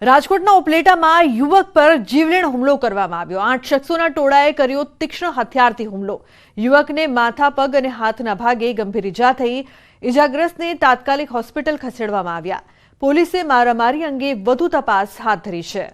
રાજકોટના ઉપલેટામાં યુવક પર જીવલેણ હુમલો કરવામાં આવ્યો। 8 શખ્સોના ટોળાએ કર્યો તીક્ષ્ણ હથિયારથી હુમલો। યુવકને માથા, પગ અને હાથના ભાગે ગંભીર ઈજા થઈ। ઈજાગ્રસ્તને તાત્કાલિક હોસ્પિટલ ખસેડવામાં આવ્યા। પોલીસે મારામારી અંગે વધુ તપાસ હાથ ધરી છે।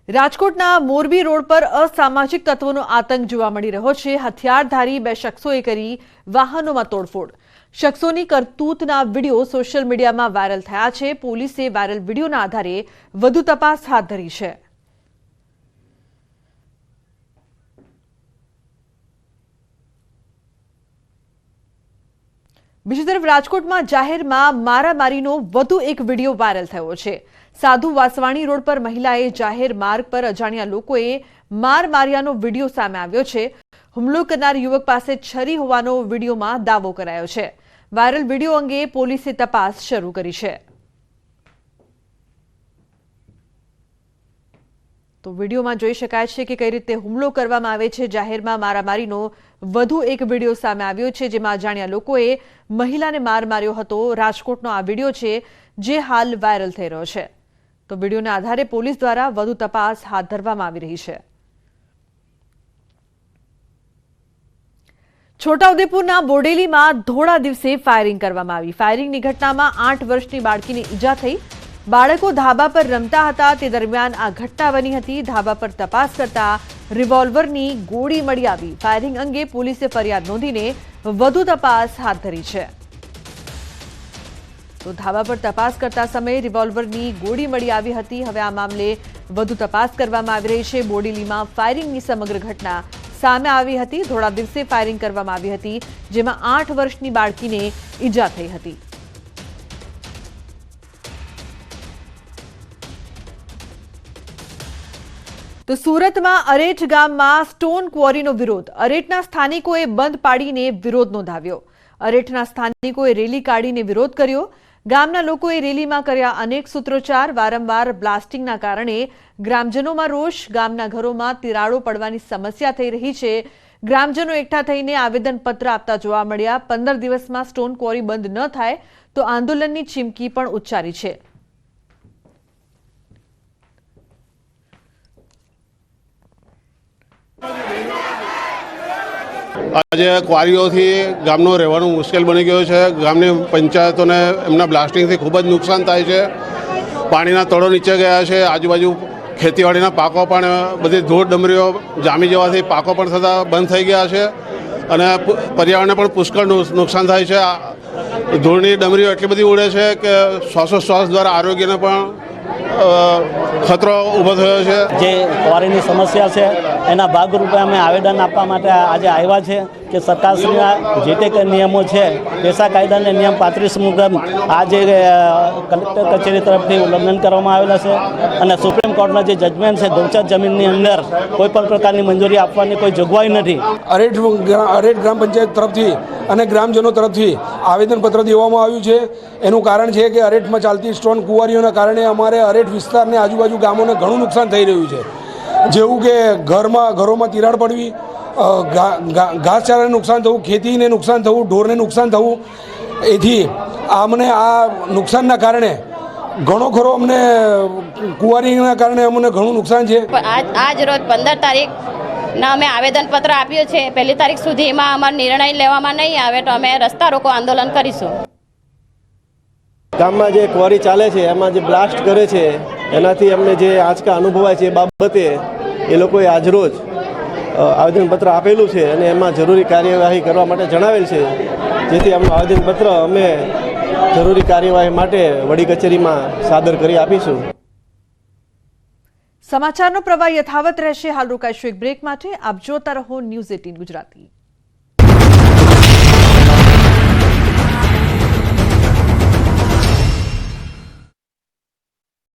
રાજકોટના મોરબી રોડ પર અસામાજિક તત્વોનો આતંક જોવા મળી રહ્યો છે। હથિયારધારી 2 શખ્સોએ કરી વાહનોમાં તોડફોડ। શખ્સોની કરતૂતના વિડીયો સોશિયલ મીડિયામાં વાયરલ થયા છે। પોલીસે વાયરલ વિડીયોના આધારે વધુ તપાસ હાથ ધરી છે। બીજી તરફ રાજકોટમાં જાહેરમાં મારામારીનો વધુ એક વિડીયો વાયરલ થયો છે। સાધુ વાસવાણી રોડ પર મહિલાએ જાહેર માર્ગ પર અજાણ્યા લોકોએ માર માર્યાનો વિડીયો સામે આવ્યો છે। હુમલો કરનાર યુવક પાસે છરી હોવાનો વિડીયોમાં દાવો કરાયો છે। વાયરલ વિડીયો અંગે પોલીસે તપાસ શરૂ કરી છે। તો વિડીયોમાં જોઈ શકાય છે કે કઈ રીતે હુમલો કરવામાં આવે છે। જાહેરમાં મારામારીનો વધુ એક વિડીયો સામે આવ્યો છે, જેમાં અજાણ્યા લોકોએ મહિલાને માર માર્યો હતો। રાજકોટનો આ વિડીયો છે જે હાલ વાયરલ થઈ રહ્યો છે। તો વિડીયોના આધારે પોલીસ દ્વારા વધુ તપાસ હાથ ધરવામાં આવી રહી છે। છોટાઉદેપુરના બોડેલીમાં ધોળા દિવસે ફાયરિંગ કરવામાં આવી। ફાયરિંગની ઘટનામાં 8 વર્ષની બાળકીને ઈજા થઈ। બાળકો ધાબા પર રમતા હતા તે દરમિયાન આ ઘટના બની હતી। ધાબા પર તપાસ કરતા રિવોલ્વરની ગોળી મળી આવી। ફાયરિંગ અંગે પોલીસે ફરિયાદ નોંધીને વધુ તપાસ હાથ ધરી છે। તો ધાબા પર તપાસ કરતા સમયે રિવોલ્વરની ગોળી મળી આવી હતી। હવે આ મામલે વધુ તપાસ કરવામાં આવી રહી છે। બોડેલીમાં ફાયરિંગની સમગ્ર ઘટના સામે આવી હતી। ધોળા દિવસે ફાયરિંગ કરવામાં આવી હતી, જેમાં 8 વર્ષની બાળકીને ઈજા થઈ હતી। તો સુરતમાં અરેઠ ગામમાં સ્ટોન ક્વોરીનો વિરોધ। અરેઠના સ્થાનિકોએ બંધ પાડીને વિરોધ નોંધાવ્યો। અરેઠના સ્થાનિકોએ રેલી કાઢીને વિરોધ કર્યો। ગામના લોકોએ રેલીમાં કર્યા અનેક સૂત્રોચ્ચાર। વારંવાર બ્લાસ્ટિંગના કારણે ગ્રામજનોમાં રોષ। ગામના ઘરોમાં તિરાડો પડવાની સમસ્યા થઈ રહી છે। ગ્રામજનો એકઠા થઈને આવેદનપત્ર આપતા જોવા મળ્યા। 15 દિવસમાં સ્ટોન ક્વોરી બંધ ન થાય તો આંદોલનની ચીમકી પણ ઉચ્ચારી છે। આજે ક્વારીઓથી ગામનો રહેવાનું મુશ્કેલ બની ગયો છે। ગામની પંચાયતોને એમના બ્લાસ્ટિંગથી ખૂબ જ નુકસાન થાય છે। પાણીના તળો નીચે ગયા છે। આજુબાજુ ખેતીવાડીના પાકો પણ બધી ધૂળ ડમરીઓ જામી જવાથી પાકો પણ થતા બંધ થઈ ગયા છે અને પર્યાવરણને પણ પુષ્કળ નુકસાન થાય છે। ધૂળની ડમરીઓ એટલી બધી ઉડે છે કે શ્વાસોશ્વાસ દ્વારા આરોગ્યને પણ ખતરો ઊભો થયો છે। જે ક્વોરીની સમસ્યા છે એના ભાગરૂપે અમે આવેદન આપવા માટે આજે આવ્યા છે કે સરકારશ્રીના જે તે નિયમો છે પેશા કાયદાના નિયમ 35 મુજબ આ જે કલેક્ટર કચેરી તરફથી ઉલ્લંઘન કરવામાં આવેલા છે અને સુપ્રીમ કોર્ટના જે જજમેન્ટ છે ગૌચર જમીનની અંદર કોઈ પણ પ્રકારની મંજૂરી આપવાની કોઈ જોગવાઈ નથી। અરેઠ ગ્રામ પંચાયત તરફથી અને ગ્રામજનો તરફથી આવેદનપત્ર દેવામાં આવ્યું છે। એનું કારણ છે કે અરેઠમાં ચાલતી સ્ટોન કુંવારીઓના કારણે અમારે અરેઠ વિસ્તારને આજુબાજુ ગામોને ઘણું નુકસાન થઈ રહ્યું છે। જેવું કે ઘરોમાં તિરાડ પડવી, ઘાસચારાને નુકસાન થવું, ખેતીને નુકસાન થવું, ઢોરને નુકસાન થવું। એથી અમને આ નુકસાનના કારણે ઘણો ખરો અમને કુંવારીના કારણે અમને ઘણું નુકસાન છે। આજ રોજ 15 તારીખના અમે આવેદનપત્ર આપ્યું છે। 1 તારીખ સુધીમાં અમારો નિર્ણય લેવામાં નહીં આવે તો અમે રસ્તા રોકો આંદોલન કરીશું। ગામમાં જે ક્વોરી ચાલે છે એમાં જે બ્લાસ્ટ કરે છે એનાથી અમને જે આંચકા અનુભવાય છે એ બાબતે એ લોકોએ આજરોજ આવેદનપત્ર આપેલું છે અને એમાં જરૂરી કાર્યવાહી કરવા માટે જણાવેલ છે। જેથી અમનું આવેદનપત્ર અમે જરૂરી કાર્યવાહી માટે વડી કચેરીમાં સાદર કરી આપીશું। સમાચારનો પ્રવાહ યથાવત રહેશે। હાલ રોકાઈશું એક બ્રેક માટે। આપ જોતા રહો ન્યૂઝ 18 ગુજરાતી।